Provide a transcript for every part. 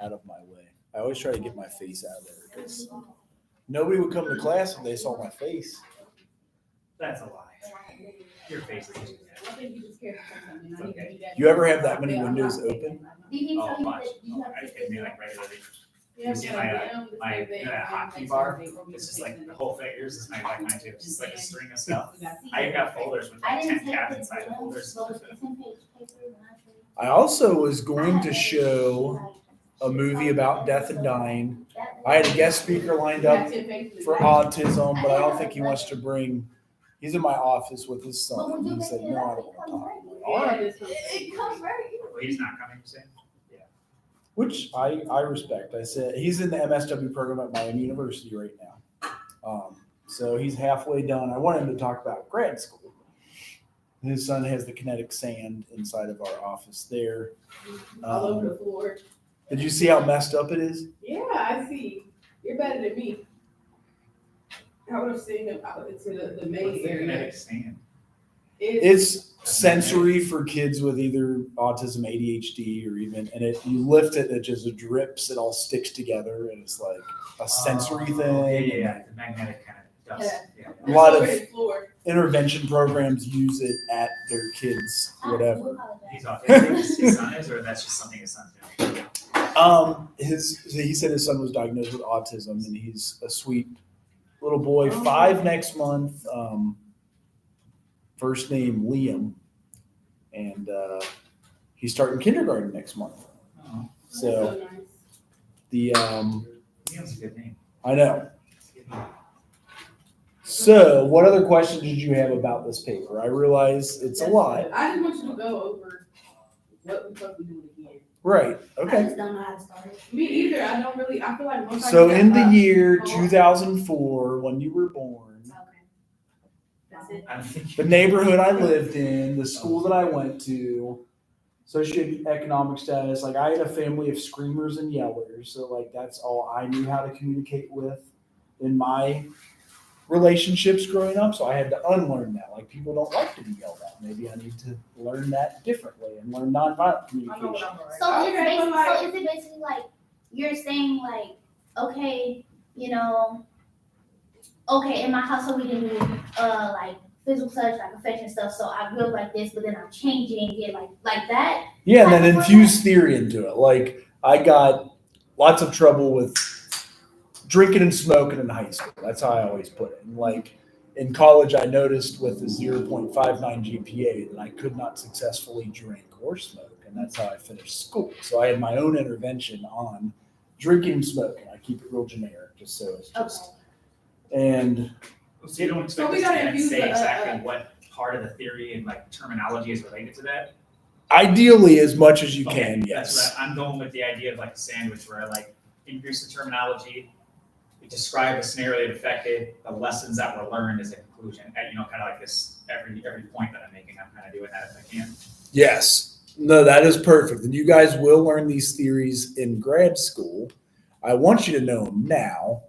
out of my way. I always try to get my face out of there because nobody would come to class if they saw my face. That's a lie. Your face is too bad. Okay. You ever have that many windows open? Oh, much. I mean, like regularly. You see my hotkey bar? It's just like the whole thing. Yours is like mine too. It's just like a string of stuff. I got folders with like 10 tabs inside the folders. I also was going to show a movie about death and dying. I had a guest speaker lined up for autism, but I don't think he wants to bring. He's in my office with his son, and he said, "No, I don't want to talk." All right. Well, he's not coming, you say? Which I respect. I said he's in the MSW program at Miami University right now, so he's halfway done. I wanted him to talk about grad school. His son has the kinetic sand inside of our office there. All over the floor. Did you see how messed up it is? Yeah, I see. You're better than me. I would have seen him out into the main area. Kinetic sand. It's sensory for kids with either autism, ADHD, or even, and you lift it, it just drips, it all sticks together, and it's like a sensory thing. Yeah, the magnetic kind of dust. Yeah. A lot of intervention programs use it at their kids, whatever. He's autistic, his son is, or that's just something his son's doing? He said his son was diagnosed with autism, and he's a sweet little boy, 5 next month. First name Liam, and he's starting kindergarten next month. Oh, So nice. the Liam's a good name. I know. So, what other questions did you have about this paper? I realize it's a lot. I just want you to go over what the fuck we doing again. Right. I Okay. just don't know how to start it. Me either. I don't really. I feel like once So, I in get the year up- 2004, when you were born, Okay. That's it. I don't think the neighborhood I lived in, the school that I went to, socioeconomic status, like I had a family of screamers and yellers. So like that's all I knew how to communicate with in my relationships growing up. So I had to unlearn that. Like people don't like to be yelled at. Maybe I need to learn that differently and learn nonviolent I know what communication. I'm doing. So Okay, it's but like- so is it basically like you're saying like, okay, okay, in my household we didn't do like physical touch, like affection stuff, so I grew up like this, but then I'm changing it like that. Yeah, and then infuse theory into it. Like I got lots of trouble with drinking and smoking in high school. That's how I always put it. And like in college, I noticed with a 0.59 GPA that I could not successfully drink or smoke, and that's how I finished school. So I had my own intervention on drinking and smoking. I keep it real generic, just so it's just. And So you don't So expect we us to gotta then infuse say the, exactly what part of the theory and like terminology is related to that? ideally, as much as you Okay, can, that's yes. what I'm going with the idea of like a sandwich where I like introduce the terminology, we describe the scenario that affected, the lessons that were learned as a conclusion. And kind of like this every point that I'm making, I'm kind of doing that if I can. Yes. No, that is perfect. And you guys will learn these theories in grad school. I want you to know them now.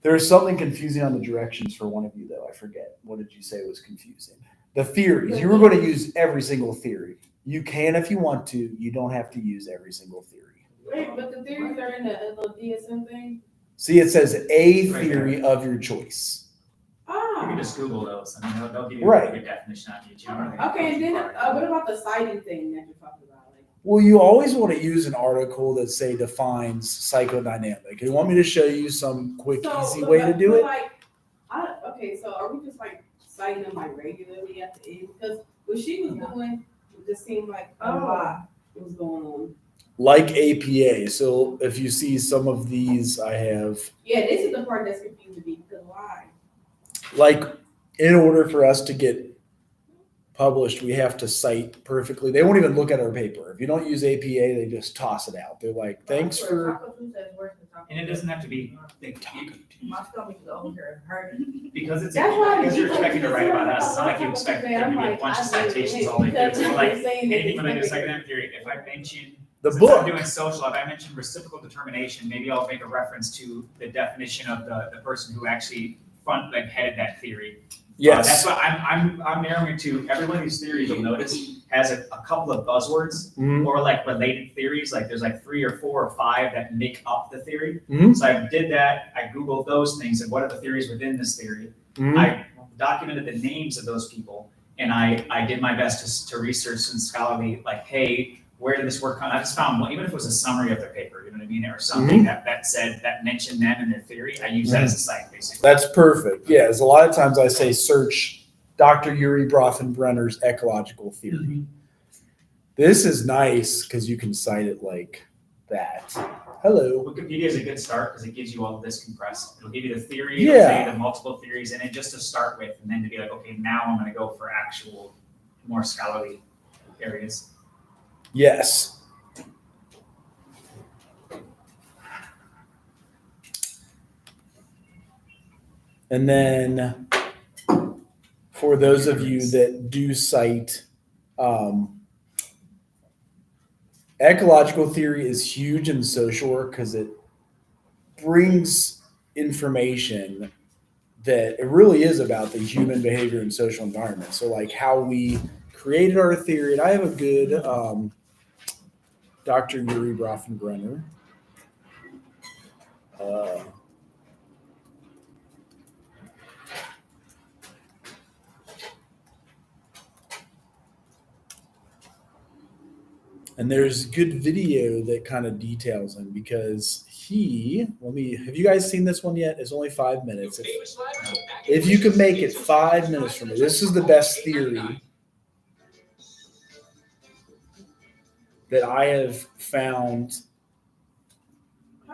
There's something confusing on the directions for one of you, though. I forget. What did you say was confusing? The theories. You were going to use every single theory. You can if you want to. You don't have to use every single theory. Wait, but the theories are in the DSM thing? See, it says a theory of your choice. You can Ah. just Google those. I mean, they'll give you Right. a good definition on each. You don't really Okay, and then go too far. what about the citing thing that you're talking about? Like, Well, you always want to use an article that, say, defines psychodynamic. You want me to show you some quick, easy way to do it? Like, okay, so are we just like citing them like regularly at the end? Because what she was doing, it just seemed like a lot was going on. Like APA. So if you see some of these, I have, Yeah, this is the part that's confusing me because why? like, in order for us to get published, we have to cite perfectly. They won't even look at our paper. If you don't use APA, they just toss it out. They're like, thanks for. Taco Tuesday is worse than Taco And it doesn't have to be My stomach is over here hurting. because it's That's why because you're people- expecting to write about us. It's not like you expect there to be a bunch of citations all the way through. So like anything when I do psychodynamic theory, if I mention The since book. I'm doing social, if I mention reciprocal determination, maybe I'll make a reference to the definition of the person who actually headed that theory Yes. That's what I'm narrowing to. Every one of these theories you'll notice has a couple of buzzwords Mhm. or like related theories. Like there's like 3 or 4 or 5 that make up the theory. Mhm. So I did that. I Googled those things and what are the theories within this theory. Mhm. I documented the names of those people, and I did my best to research some scholarly, like, hey, where did this work come? I just found one, even if it was a summary of their paper, you know what I mean, or something that mentioned them and their theory. I use that as a site, basically. That's perfect. Yeah, as a lot of times I say, search Dr. Yuri Brofenbrenner's ecological theory. This is nice because you can cite it like that. Hello. Wikipedia is a good start because it gives you all of this compressed. It'll give you the theory, Yeah. it'll say the multiple theories in it just to start with, and then to be like, okay, now I'm going to go for actual, more scholarly areas. Yes. And then for those of you that do cite, ecological theory is huge in social work because it brings information that it really is about the human behavior and social environment. So like how we created our theory. And I have a good Dr. Yuri Brofenbrenner. And there's good video that kind of details him because have you guys seen this one yet? It's only 5 minutes. If you can make it 5 minutes for me, this is the best theory that I have found.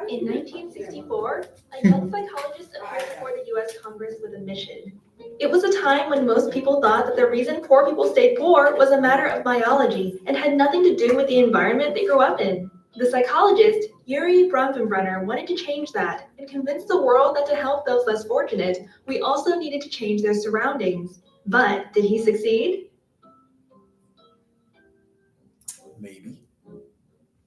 In 1964, a young psychologist appeared before the U.S. Congress with a mission. It was a time when most people thought that the reason poor people stayed poor was a matter of biology and had nothing to do with the environment they grew up in. The psychologist, Yuri Brofenbrenner, wanted to change that and convince the world that to help those less fortunate, we also needed to change their surroundings. But did he succeed? Maybe.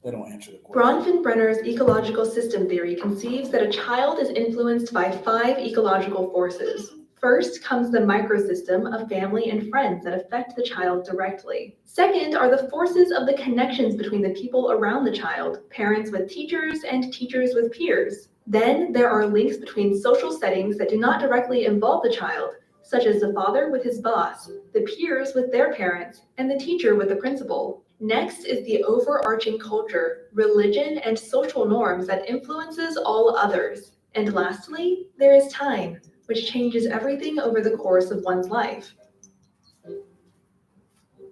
They don't answer the question. Bronfenbrenner's ecological system theory conceives that a child is influenced by 5 ecological forces. First comes the microsystem of family and friends that affect the child directly. Second are the forces of the connections between the people around the child, parents with teachers and teachers with peers. Then there are links between social settings that do not directly involve the child, such as the father with his boss, the peers with their parents, and the teacher with the principal. Next is the overarching culture, religion, and social norms that influences all others. And lastly, there is time, which changes everything over the course of one's life.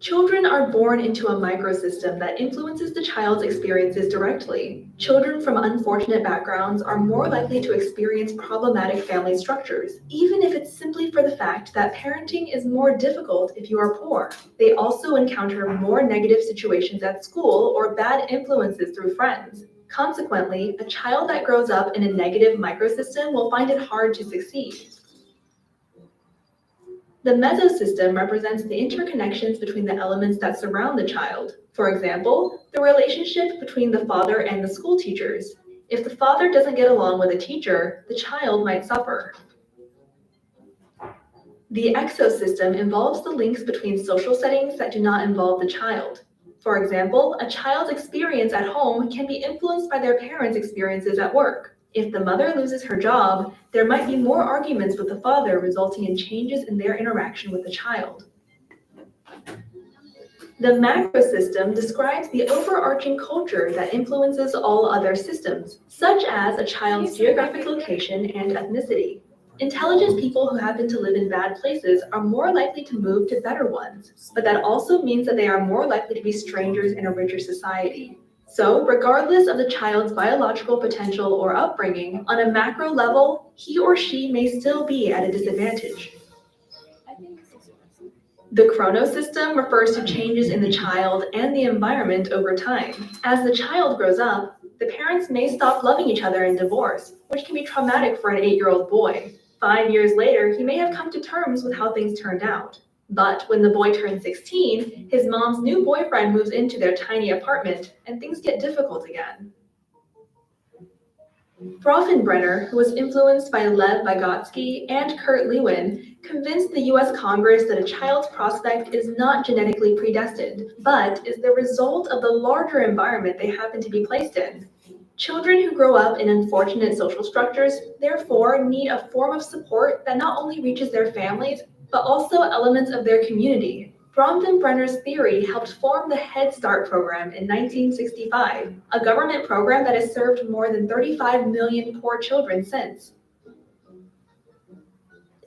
Children are born into a microsystem that influences the child's experiences directly. Children from unfortunate backgrounds are more likely to experience problematic family structures, even if it's simply for the fact that parenting is more difficult if you are poor. They also encounter more negative situations at school or bad influences through friends. Consequently, a child that grows up in a negative microsystem will find it hard to succeed. The mesosystem represents the interconnections between the elements that surround the child. For example, the relationship between the father and the school teachers. If the father doesn't get along with a teacher, the child might suffer. The exosystem involves the links between social settings that do not involve the child. For example, a child's experience at home can be influenced by their parents' experiences at work. If the mother loses her job, there might be more arguments with the father, resulting in changes in their interaction with the child. The macrosystem describes the overarching culture that influences all other systems, such as a child's geographic location and ethnicity. Intelligent people who happen to live in bad places are more likely to move to better ones, but that also means that they are more likely to be strangers in a richer society. So, regardless of the child's biological potential or upbringing, on a macro level, he or she may still be at a disadvantage. The chronosystem refers to changes in the child and the environment over time. As the child grows up, the parents may stop loving each other and divorce, which can be traumatic for an 8-year-old boy. 5 years later, he may have come to terms with how things turned out. But when the boy turns 16, his mom's new boyfriend moves into their tiny apartment, and things get difficult again. Bronfenbrenner, who was influenced by Lev Vygotsky and Kurt Lewin, convinced the US Congress that a child's prospect is not genetically predestined, but is the result of the larger environment they happen to be placed in. Children who grow up in unfortunate social structures, therefore, need a form of support that not only reaches their families, but also elements of their community. Bronfenbrenner's theory helped form the Head Start program in 1965, a government program that has served more than 35 million poor children since.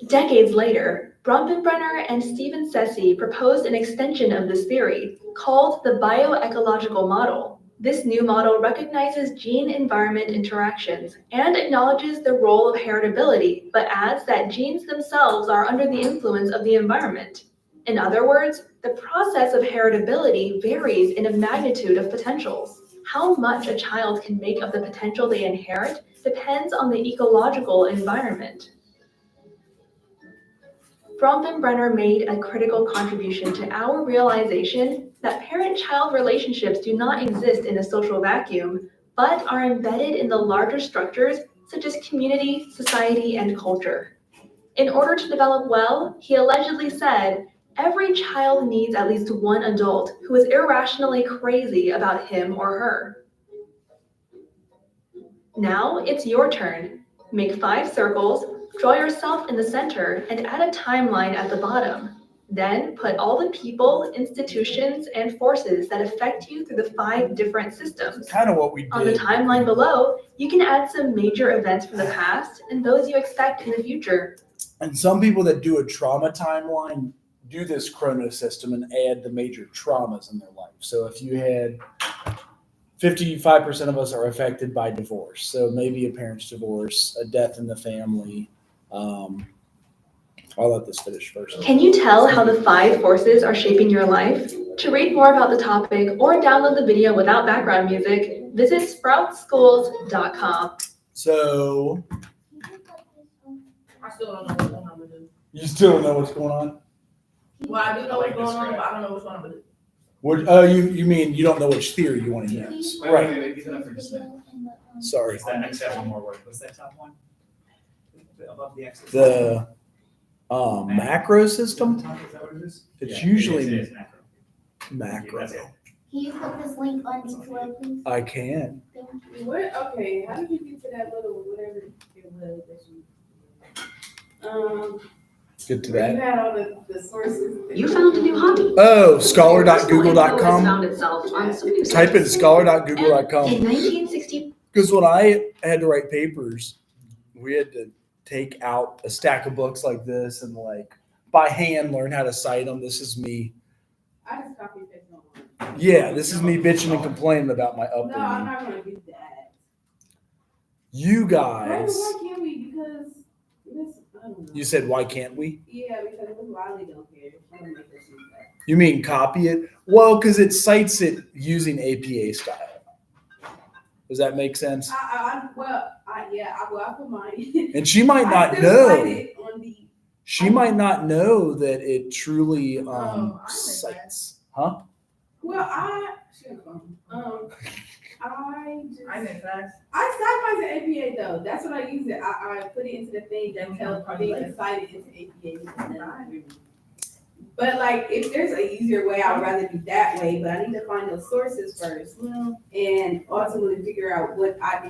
Decades later, Bronfenbrenner and Stephen Sessi proposed an extension of this theory, called the bioecological model. This new model recognizes gene-environment interactions and acknowledges the role of heritability, but adds that genes themselves are under the influence of the environment. In other words, the process of heritability varies in a magnitude of potentials. How much a child can make of the potential they inherit depends on the ecological environment. Bronfenbrenner made a critical contribution to our realization that parent-child relationships do not exist in a social vacuum, but are embedded in the larger structures such as community, society, and culture. In order to develop well, he allegedly said, every child needs at least one adult who is irrationally crazy about him or her. Now it's your turn. Make 5 circles, draw yourself in the center, and add a timeline at the bottom. Then put all the people, institutions, and forces that affect you through the 5 different systems. Kind of what we did. On the timeline below, you can add some major events from the past and those you expect in the future. And some people that do a trauma timeline do this chrono system and add the major traumas in their life. So if you had 55% of us are affected by divorce. So maybe a parent's divorce, a death in the family. I'll let this finish first. Can you tell how the 5 forces are shaping your life? To read more about the topic or download the video without background music, visit sproutschools.com. So I still don't know what's going on with it. you still don't know what's going on? Well, I do know what's going on, but I don't know what's going on with it. What? You mean you don't know which theory you want to use? Right. Wait, give it up for just a minute. Sorry. That next have one more word. What's that top one? Above the X. The macro system. Is that what it is? It's Yeah, usually it is macro. macro. That's it. Can you put this link on YouTube, please? I can. Thank you. What, okay, how did you get to that little, whatever it was that you? Get to where you that. had all the sources. You found a new hobby. Oh, Personal info has scholar.google.com. found itself on some new Type in sites. scholar.google.com. In 1960, Because when I had to write papers, we had to take out a stack of books like this and like by hand learn how to cite them. This is me. I just copy and paste online. Yeah, this is me bitching and complaining about my No, I'm upbringing. not gonna do that. You Why guys, can't we? Because this, I don't know. you said, why can't we? Yeah, because Miss Wiley don't care. I'm gonna make her see that. You mean copy it? Well, because it cites it using APA style. Does that make sense? I put mine. And she might I not still know. cite it on the. She might not know that it truly I'm cites. Huh? Well, she had a phone. I I cite mine to APA though. That's what I use it. I put it into the thing that tells me to cite it into APA. But like, if there's an easier way, I'd rather do that way. But I need to find those sources first, and ultimately figure out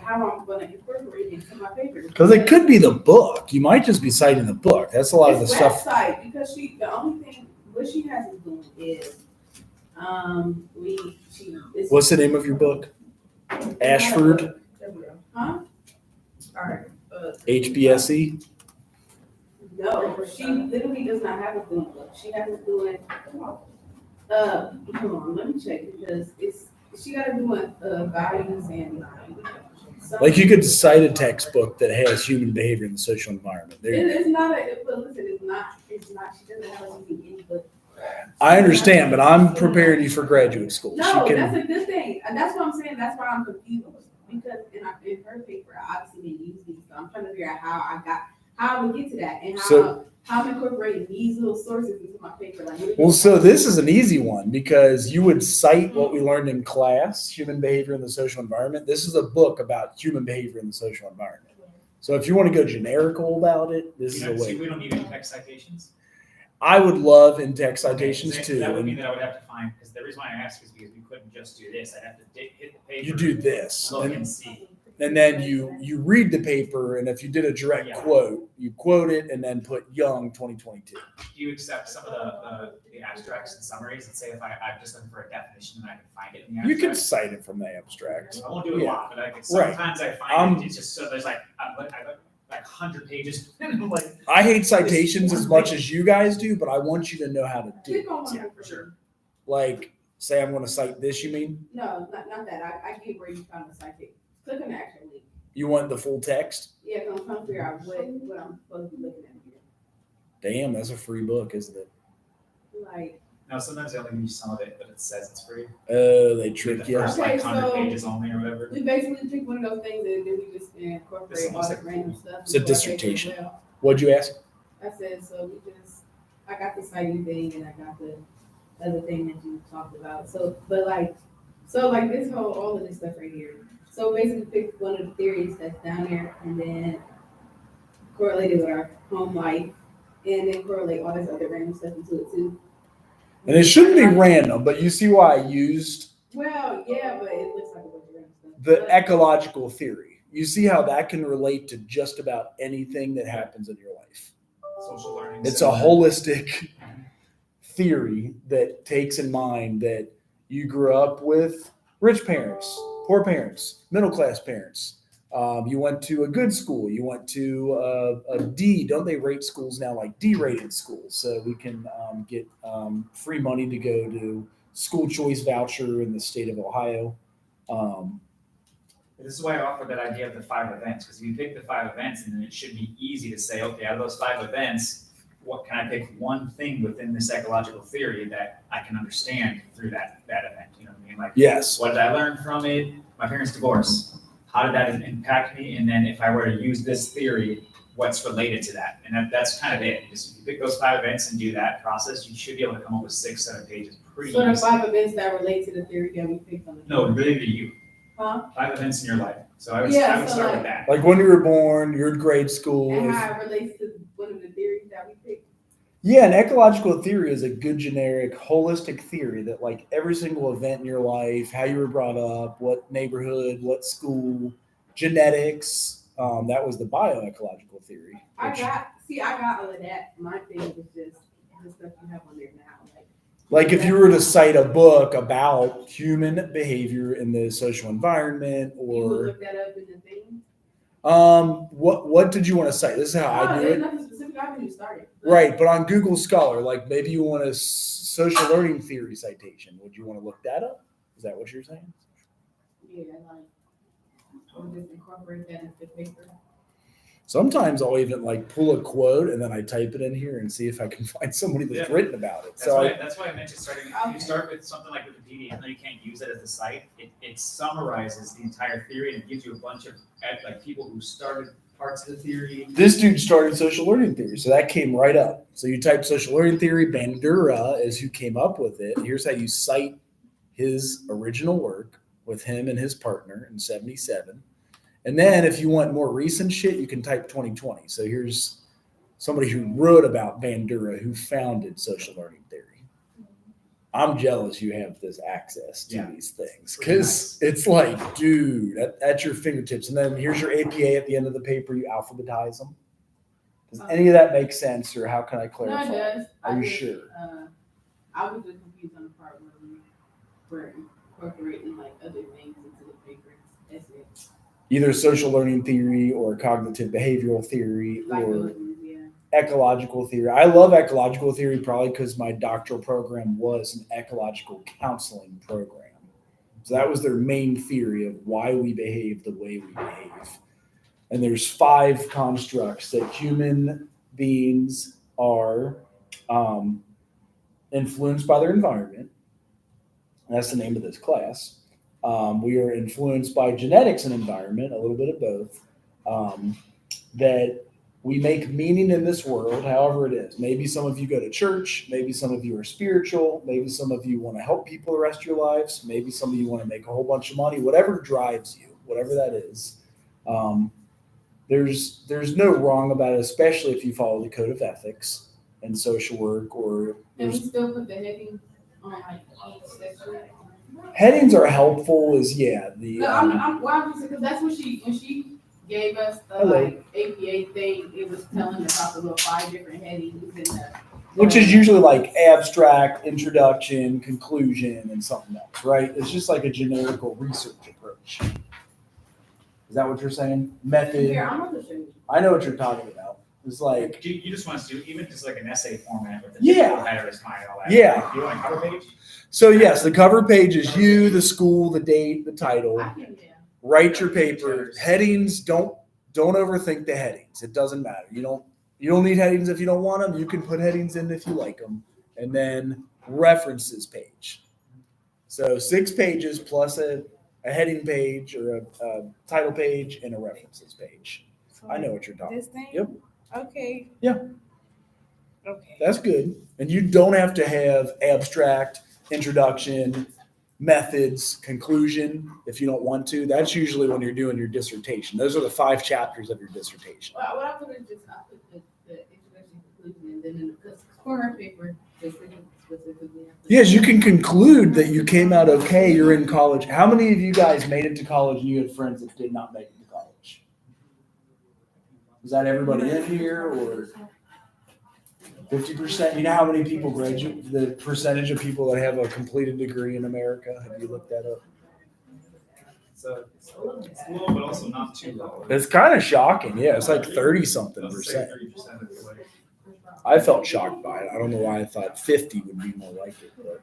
how I'm going to incorporate it into my paper. Because it could be the book. You might just be citing the book. That's a lot of the It's stuff. website, because the only thing what she has us doing is it's, What's the name of your book? Ashford, huh? Alright. HBSE. No, she literally does not have us doing book. She has us doing hold on, let me check because she got us doing values and Like you could cite a textbook that has human behavior in the social environment. There you go. It's not listen, it's not, she doesn't have us using any book. I understand, but I'm preparing you for graduate school. No, She that's can, a good thing. And that's what I'm saying. That's why I'm confused. Because in her paper, obviously they use these. So I'm trying to figure out how I would get to that and how So- how I'm incorporating these little sources into my paper. Like, Well, so this is an easy one because you would cite what we learned in class, human behavior in the social environment. This is a book about human behavior in the social environment. So if you want to go generical about it, this is a See, way. we don't need any text citations. I would love in-text citations Okay, too. that would mean And that I would have to find, because the reason why I asked is because we couldn't just do this. I'd have to hit the paper. you do this, Look and, and see. and then you read the paper, and if you did a direct Yeah. quote, you quote it and then put Young 2022. Do you accept some of the abstracts and summaries and say if I'm just looking for a definition and I can find it in the abstract? You can cite it from the abstract. I won't do it a Yeah. lot, but I can, sometimes I find it's just so there's like 100 pages. And I'm like, I hate citations as much as you guys do, but I want you to know how to do Click it. on one yeah, of for them. sure. Like, say I'm going to cite this, you mean? No, not that. I get where you found the citation. Click on the actual link. You want the full text? Yeah, 'cause I'm trying to figure out what I'm supposed to be looking at here. Damn, that's a free book, isn't it? Like, No, sometimes they only give you some of it, but it says it's free. Oh, they The trick you. first Okay, 100 so- pages only or whatever. we basically pick one of those things and then we just This incorporate all looks the like- random stuff. It's a into our paper dissertation. as well. What'd you ask? I said, so I got the citing thing and I got the other thing that you talked about. So this whole, all of this stuff right here. So basically pick one of the theories that's down there and then correlate it with our home life and then correlate all this other random stuff into it too. And it shouldn't be random, but you see why I used Well, yeah, but it looks like a bunch of random stuff. the But- ecological theory. You see how that can relate to just about anything that happens in your life. Social learning. It's a holistic theory that takes in mind that you grew up with rich parents, poor parents, middle class parents. You went to a good school. You went to a D. Don't they rate schools now like D-rated schools? So we can get free money to go to school choice voucher in the state of Ohio. This is why I offered that idea of the 5 events, because if you pick the 5 events, and then it should be easy to say, okay, out of those 5 events, what can I pick one thing within this ecological theory that I can understand through that event? You know what I mean? Like, Yes. what did I learn from it? My parents' divorce. How did that impact me? And then if I were to use this theory, what's related to that? And that's kind of it. Just if you pick those 5 events and do that process, you should be able to come up with 6-7 pages pretty So the easily. 5 events that relate to the theory that we picked on the. No, really to you. Huh? 5 events in your life. So I would Yeah, so start like- with that. Like when you were born, you're in grade school. And if- how it relates to one of the theories that we picked. Yeah, an ecological theory is a good generic holistic theory that like every single event in your life, how you were brought up, what neighborhood, what school, genetics, that was the bioecological theory. I which- got all of that. My thing was just the stuff you have on there now. like if you were to cite a book about human behavior in the social environment You would or look that up in the thing. what did you want to cite? This is how I do There's it. nothing specific. I haven't even started. Right, but on Google Scholar, like maybe you want a social learning theory citation. Would you want to look that up? Is that what you're saying? Yeah, like, or just incorporate that into the paper. Sometimes I'll even like pull a quote and then I type it in here and see if I can find somebody that's Yeah. written about it. That's why I mentioned starting. If Okay. you start with something like Wikipedia, even though you can't use it as a site, it summarizes the entire theory and it gives you a bunch of like people who started parts of the theory. This dude started social learning theory, so that came right up. So you type social learning theory, Bandura is who came up with it. Here's how you cite his original work with him and his partner in 77. And then if you want more recent shit, you can type 2020. So here's somebody who wrote about Bandura who founded social learning theory. I'm jealous you have this access to Yeah. these things Pretty because it's like, dude, at your fingertips. And then here's your APA at the end of the paper. You alphabetize them. Does any of that make sense, or how can I No, clarify? it does. Are I you just, sure? I was just confused on the part where we were incorporating like other things into the paper. That's it. Either social learning theory or cognitive behavioral theory Like or those ones, yeah. ecological theory. I love ecological theory probably because my doctoral program was an ecological counseling program. So that was their main theory of why we behave the way we behave. And there's 5 constructs that human beings are influenced by their environment. That's the name of this class. We are influenced by genetics and environment, a little bit of both. That we make meaning in this world, however it is. Maybe some of you go to church. Maybe some of you are spiritual. Maybe some of you want to help people the rest of your lives. Maybe some of you want to make a whole bunch of money. Whatever drives you, whatever that is, there's no wrong about it, especially if you follow the code of ethics and social work. Or And we still put the heading on like each section. headings are helpful. No, I'm just because that's what when she gave us the Hello. like APA thing, it was telling us about the little 5 different headings in the. which is usually like abstract, introduction, conclusion, and something else, right? It's just like a generical research approach. Is that what you're saying? Method. Here, I'm gonna show you. I know what you're talking about. It's like, You just want us to do even just like an essay format with the Yeah. header is fine, all that. Yeah. You want a cover page? so yes, the cover page is you, the school, the date, the title. I can, yeah. Write your paper. Headings, don't overthink the headings. It doesn't matter. You don't need headings if you don't want them. You can put headings in if you like them. And then references page. So 6 pages plus a heading page or a title page and a references page. I know what you're talking This thing? Yep. Okay. Yeah. Okay. That's good. And you don't have to have abstract, introduction, methods, conclusion if you don't want to. That's usually when you're doing your dissertation. Those are the 5 chapters of your dissertation. Well, what I put is just, I put the introduction, conclusion, and then in the corner paper, just specifically. Yes, you can conclude that you came out okay, you're in college. How many of you guys made it to college and you had friends that did not make it to college? Is that everybody in here or 50%? You know how many people graduate, the percentage of people that have a completed degree in America? Have you looked that up? So it's low, but also not too low. It's kind of shocking. Yeah, it's like 30 something percent. 30% of the way. I felt shocked by it. I don't know why I thought 50 would be more like it. But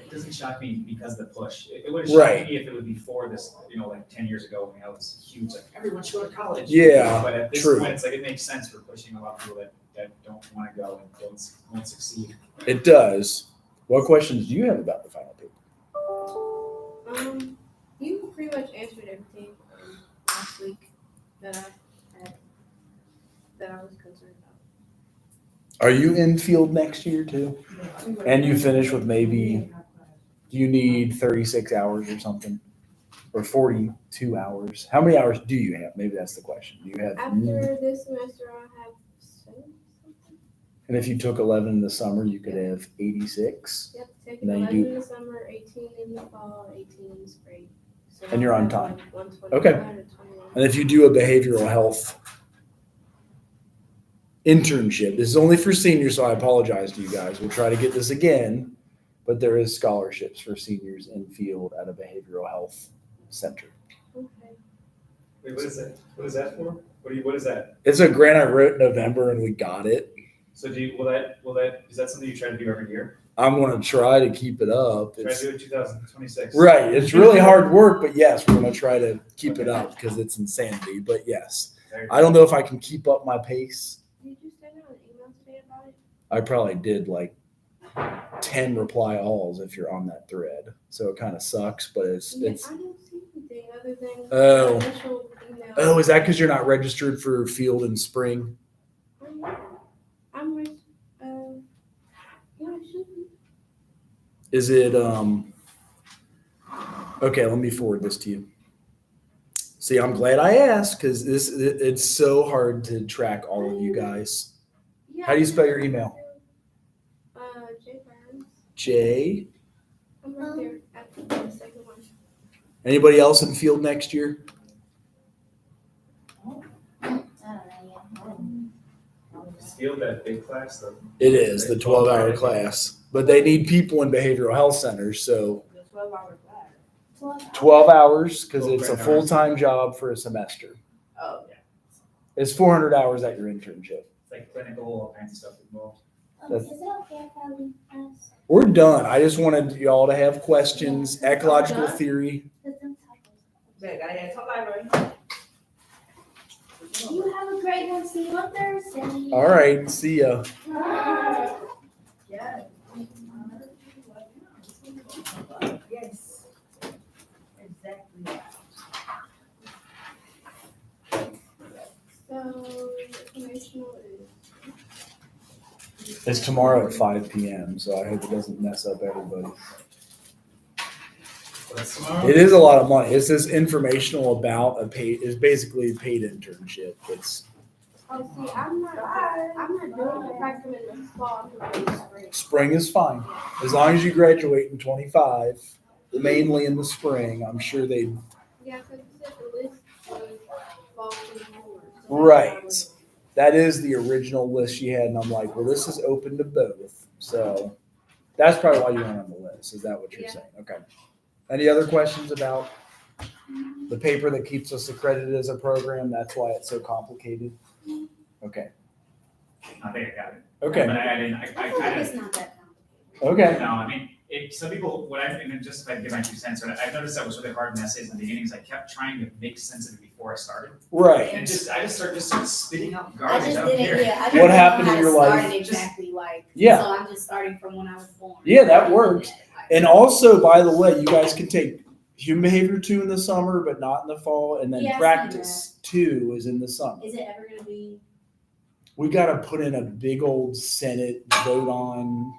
It doesn't shock me because of the push. It would have shocked Right. me if it was before this, like 10 years ago when I was huge, like everyone should go to college. Yeah, But at this true. point, it's like it makes sense for pushing a lot of people that don't want to go and won't succeed. it does. What questions do you have about the final paper? You pretty much answered everything last week that I had, that I was concerned about. Are you in field next year too? And you finish with maybe, do you need 36 hours or something? Or 42 hours? How many hours do you have? Maybe that's the question. Do you have? After this semester, I have 7 something. And if you took 11 in the summer, you could have 86. Yep, take Now you 11 do- in the summer, 18 in the fall, 18 in the spring. So And you're I on have time. like 125 Okay. to 21. And if you do a behavioral health internship, this is only for seniors, so I apologize to you guys. We'll try to get this again, but there is scholarships for seniors in field at a behavioral health center. Okay. Wait, what is that? What is that for? What is that? It's a grant I wrote in November and we got it. So is that something you try to do every year? I'm going to try to keep it up. Try to do it 2026. Right. It's really hard work, but yes, we're going to try to keep it up because it's insanity. But yes, I don't know if I can keep up my pace. Did you send out an email today about it? I probably did like 10 reply alls if you're on that thread. So it kind of sucks, but it's Yeah, I don't see anything other than Oh. the initial email. oh, is that because you're not registered for field in spring? I'm with, yeah, I should be. Is it okay, let me forward this to you. See, I'm glad I asked because it's so hard to track all of you guys. Yeah, How do you spell your email? J Burns. J. I'm right there at the second one. Anybody else in field next year? Field that big class though. It is the 12-hour class, but they need people in behavioral health centers. So The 12-hour class. 12 hours because it's a full-time job for a semester. Oh, It's 400 hours at your internship. It's like clinical, all kinds of stuff involved. Is it okay if I leave us? We're done. I just wanted y'all to have questions. Ecological theory. You have a great one. See you on Thursday. All right. See ya. Bye. Yes, exactly. So It's tomorrow at 5 p.m., so I hope it doesn't mess up everybody. That's tomorrow. It is a lot of money. It's this informational about a paid, it's basically a paid internship. It's Oh, see, I'm not doing it if I come in the fall, I'm doing it in the spring. spring is fine. As long as you graduate in 25, mainly in the spring, I'm sure they, Yeah, because you said the list was fall 24. so right. That is the original list she had, and I'm like, well, this is open to both. So that's probably why you weren't on the list. Is that what you're Yeah. saying? Okay. Any other questions about the paper that keeps us accredited as a program? That's why it's so complicated. Okay. I think I got it. Okay. But I didn't, I I feel like kind it's of, not that complicated. Okay. no, I mean, some people, what I, and just if I give my 2 cents, right, I've noticed that was really hard in essays in the beginning, is I kept trying to make sense of it before I started. Right. And I just started spitting out I garbage just out didn't, here. yeah, I What didn't know happened how in to your start life? it exactly like. Yeah. So I'm just starting from when I was born. Yeah, that works. And also, by the way, you guys can take human behavior 2 in the summer, but not in the fall, and then Yeah, I see practice 2 is in the summer. Is it ever gonna be? We got to put in a big old Senate vote on.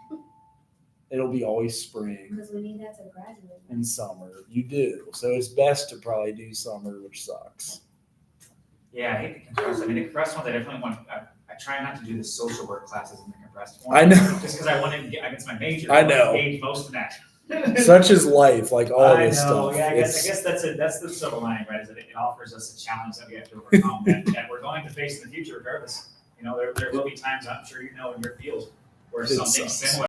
It'll be always spring Because we need that to graduate. and summer. You do. So it's best to probably do summer, which sucks. Yeah, I hate the compressed. I mean, the compressed ones, I definitely want, I try not to do the social work classes in the compressed one. I know. Just because I want to get, against my major. I know. Gauge most of that. Such is life, like all I this know, stuff. yeah, I It's- guess that's the silver lining, right? Is that it offers us a challenge that we have to overcome that we're going to face in the future regardless. You know, there will be times, I'm sure you know in your field, where It something sucks. similar